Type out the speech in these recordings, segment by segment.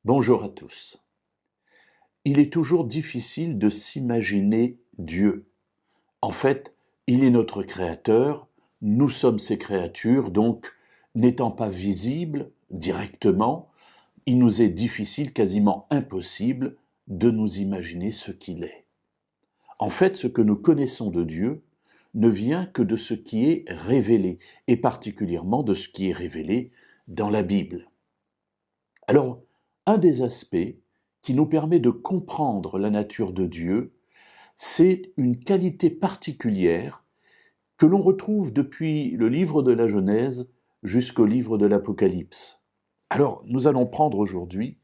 Bonjour à tous. Il est toujours difficile de s'imaginer Dieu. En fait, il est notre créateur, nous sommes ses créatures, donc n'étant pas visible directement, il nous est difficile, quasiment impossible, de nous imaginer ce qu'il est. En fait, ce que nous connaissons de Dieu ne vient que de ce qui est révélé, et particulièrement de ce qui est révélé dans la Bible. Alors, un des aspects qui nous permet de comprendre la nature de Dieu, c'est une qualité particulière que l'on retrouve depuis le livre de la Genèse jusqu'au livre de l'Apocalypse. Alors, nous allons prendre aujourd'hui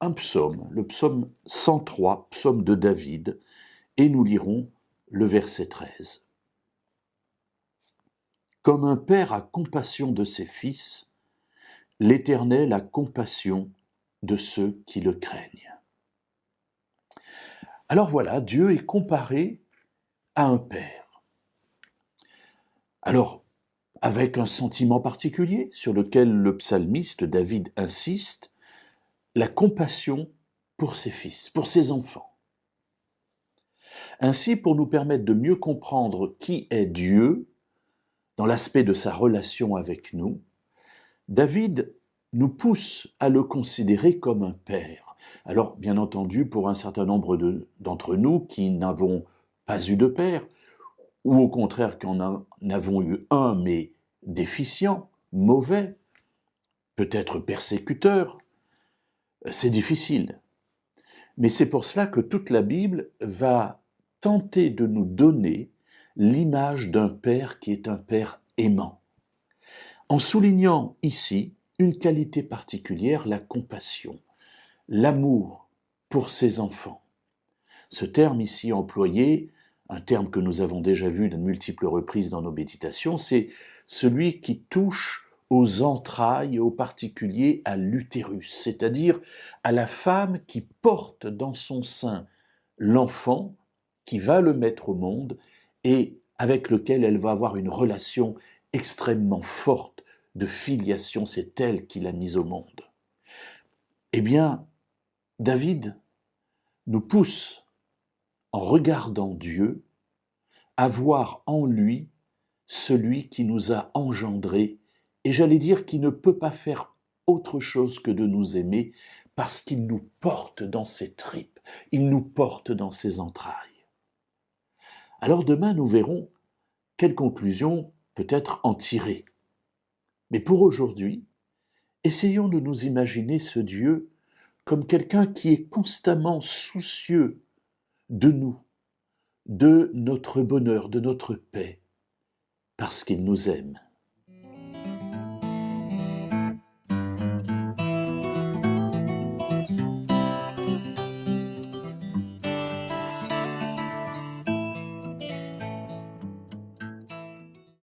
un psaume, le psaume 103, psaume de David, et nous lirons le verset 13. Comme un père a compassion de ses fils, l'Éternel a compassion de ceux qui le craignent. Alors voilà, Dieu est comparé à un père. Alors, avec un sentiment particulier sur lequel le psalmiste David insiste, la compassion pour ses fils, pour ses enfants. Ainsi, pour nous permettre de mieux comprendre qui est Dieu, dans l'aspect de sa relation avec nous, David nous pousse à le considérer comme un père. Alors, bien entendu, pour un certain nombre d'entre nous qui n'avons pas eu de père, ou au contraire qui en avons eu un, mais déficient, mauvais, peut-être persécuteur, c'est difficile. Mais c'est pour cela que toute la Bible va tenter de nous donner l'image d'un père qui est un père aimant, en soulignant ici une qualité particulière, la compassion, l'amour pour ses enfants. Ce terme ici employé, un terme que nous avons déjà vu de multiples reprises dans nos méditations, c'est celui qui touche aux entrailles, au particulier à l'utérus, c'est-à-dire à la femme qui porte dans son sein l'enfant, qui va le mettre au monde et avec lequel elle va avoir une relation extrêmement forte de filiation, c'est elle qui l'a mise au monde. Eh bien, David nous pousse, en regardant Dieu, à voir en lui celui qui nous a engendrés, et j'allais dire qui ne peut pas faire autre chose que de nous aimer, parce qu'il nous porte dans ses tripes, il nous porte dans ses entrailles. Alors demain, nous verrons quelle conclusion peut-être en tirer. Mais pour aujourd'hui, essayons de nous imaginer ce Dieu comme quelqu'un qui est constamment soucieux de nous, de notre bonheur, de notre paix, parce qu'il nous aime.